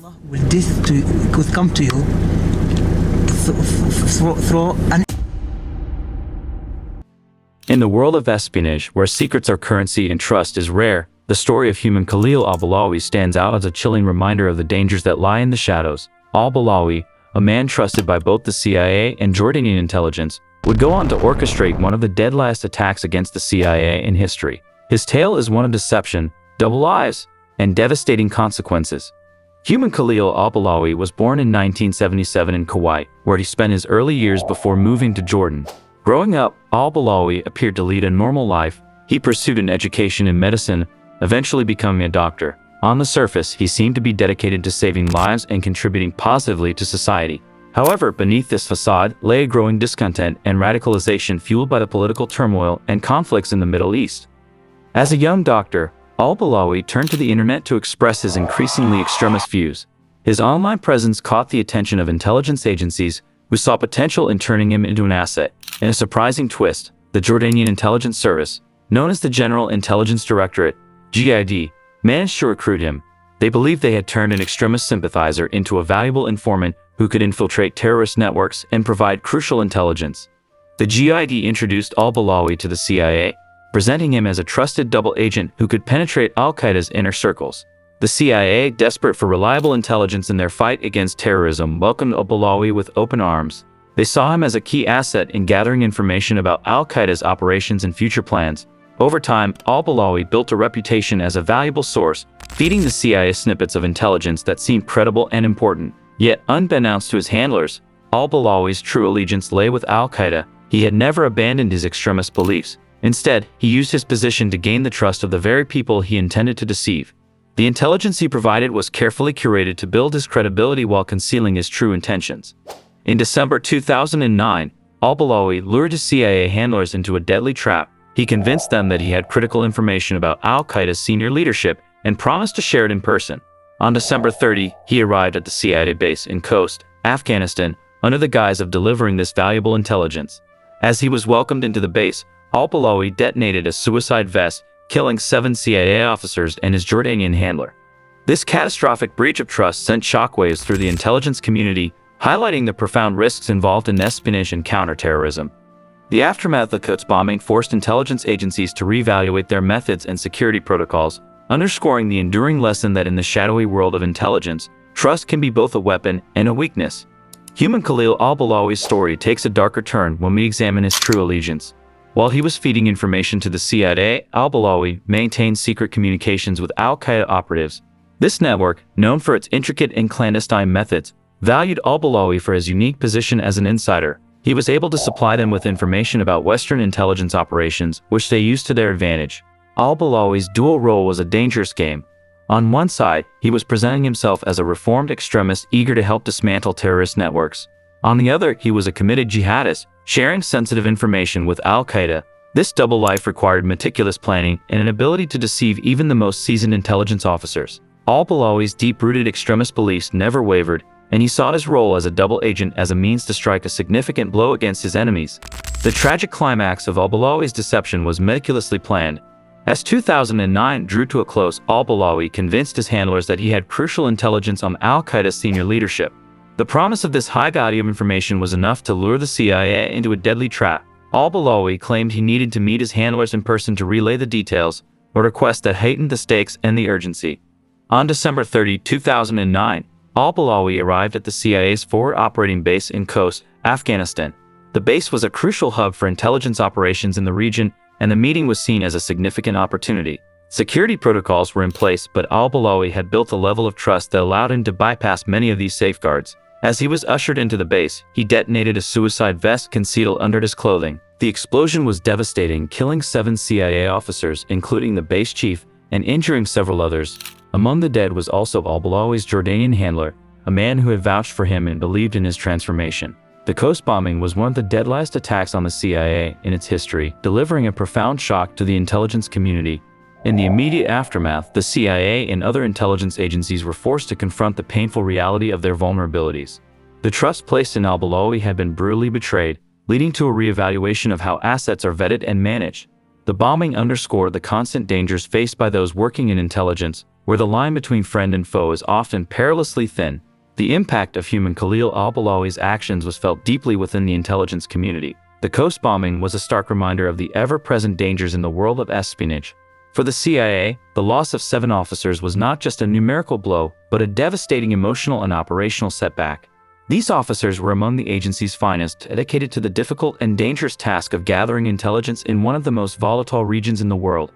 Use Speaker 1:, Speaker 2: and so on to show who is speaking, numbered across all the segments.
Speaker 1: will this to could come to you through an.
Speaker 2: In the world of espionage, where secrets are currency and trust is rare, the story of human Khalil al-Balawi stands out as a chilling reminder of the dangers that lie in the shadows. Al-Balawi, a man trusted by both the CIA and Jordanian intelligence, would go on to orchestrate one of the deadliest attacks against the CIA in history. His tale is one of deception, double lives, and devastating consequences. Human Khalil al-Balawi was born in 1977 in Kuwait, where he spent his early years before moving to Jordan. Growing up, al-Balawi appeared to lead a normal life. He pursued an education in medicine, eventually becoming a doctor. On the surface, he seemed to be dedicated to saving lives and contributing positively to society. However, beneath this facade lay a growing discontent and radicalization fueled by the political turmoil and conflicts in the Middle East. As a young doctor, al-Balawi turned to the internet to express his increasingly extremist views. His online presence caught the attention of intelligence agencies, who saw potential in turning him into an asset. In a surprising twist, the Jordanian intelligence service, known as the General Intelligence Directorate, GID, managed to recruit him. They believed they had turned an extremist sympathizer into a valuable informant who could infiltrate terrorist networks and provide crucial intelligence. The GID introduced al-Balawi to the CIA, presenting him as a trusted double agent who could penetrate Al-Qaeda's inner circles. The CIA, desperate for reliable intelligence in their fight against terrorism, welcomed al-Balawi with open arms. They saw him as a key asset in gathering information about Al-Qaeda's operations and future plans. Over time, al-Balawi built a reputation as a valuable source, feeding the CIA snippets of intelligence that seemed credible and important. Yet, unbeknownst to his handlers, al-Balawi's true allegiance lay with Al-Qaeda. He had never abandoned his extremist beliefs. Instead, he used his position to gain the trust of the very people he intended to deceive. The intelligence he provided was carefully curated to build his credibility while concealing his true intentions. In December 2009, al-Balawi lured his CIA handlers into a deadly trap. He convinced them that he had critical information about Al-Qaeda's senior leadership and promised to share it in person. On December 30, he arrived at the CIA base in Khost, Afghanistan, under the guise of delivering this valuable intelligence. As he was welcomed into the base, al-Balawi detonated a suicide vest, killing 7 CIA officers and his Jordanian handler. This catastrophic breach of trust sent shockwaves through the intelligence community, highlighting the profound risks involved in espionage and counterterrorism. The aftermath of the Quds bombing forced intelligence agencies to reevaluate their methods and security protocols, underscoring the enduring lesson that in the shadowy world of intelligence, trust can be both a weapon and a weakness. Human Khalil al-Balawi's story takes a darker turn when we examine his true allegiance. While he was feeding information to the CIA, al-Balawi maintained secret communications with Al-Qaeda operatives. This network, known for its intricate and clandestine methods, valued al-Balawi for his unique position as an insider. He was able to supply them with information about Western intelligence operations, which they used to their advantage. Al-Balawi's dual role was a dangerous game. On one side, he was presenting himself as a reformed extremist eager to help dismantle terrorist networks. On the other, he was a committed jihadist, sharing sensitive information with Al-Qaeda. This double life required meticulous planning and an ability to deceive even the most seasoned intelligence officers. Al-Balawi's deep-rooted extremist beliefs never wavered, and he saw his role as a double agent as a means to strike a significant blow against his enemies. The tragic climax of al-Balawi's deception was meticulously planned. As 2009 drew to a close, al-Balawi convinced his handlers that he had crucial intelligence on Al-Qaeda's senior leadership. The promise of this high value of information was enough to lure the CIA into a deadly trap. Al-Balawi claimed he needed to meet his handlers in person to relay the details, a request that heightened the stakes and the urgency. On December 30, 2009, al-Balawi arrived at the CIA's forward operating base in Khost, Afghanistan. The base was a crucial hub for intelligence operations in the region, and the meeting was seen as a significant opportunity. Security protocols were in place, but al-Balawi had built a level of trust that allowed him to bypass many of these safeguards. As he was ushered into the base, he detonated a suicide vest concealed under his clothing. The explosion was devastating, killing 7 CIA officers, including the base chief, and injuring several others. Among the dead was also al-Balawi's Jordanian handler, a man who had vouched for him and believed in his transformation. The Khost bombing was one of the deadliest attacks on the CIA in its history, delivering a profound shock to the intelligence community. In the immediate aftermath, the CIA and other intelligence agencies were forced to confront the painful reality of their vulnerabilities. The trust placed in al-Balawi had been brutally betrayed, leading to a reevaluation of how assets are vetted and managed. The bombing underscored the constant dangers faced by those working in intelligence, where the line between friend and foe is often perilously thin, the impact of human Khalil al-Balawi's actions was felt deeply within the intelligence community. The Coast bombing was a stark reminder of the ever-present dangers in the world of espionage. For the CIA, the loss of 7 officers was not just a numerical blow, but a devastating emotional and operational setback. These officers were among the agency's finest, dedicated to the difficult and dangerous task of gathering intelligence in one of the most volatile regions in the world.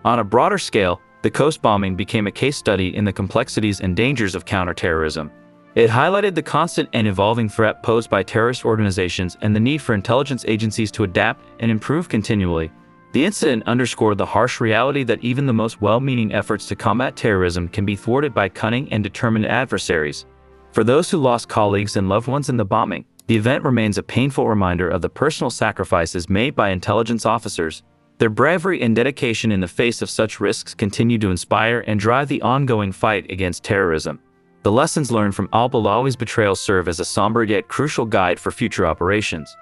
Speaker 2: On a broader scale, the Coast bombing became a case study in the complexities and dangers of counterterrorism. It highlighted the constant and evolving threat posed by terrorist organizations and the need for intelligence agencies to adapt and improve continually. The incident underscored the harsh reality that even the most well-meaning efforts to combat terrorism can be thwarted by cunning and determined adversaries. For those who lost colleagues and loved ones in the bombing, the event remains a painful reminder of the personal sacrifices made by intelligence officers. Their bravery and dedication in the face of such risks continue to inspire and drive the ongoing fight against terrorism. The lessons learned from al-Balawi's betrayal serve as a somber yet crucial guide for future operations.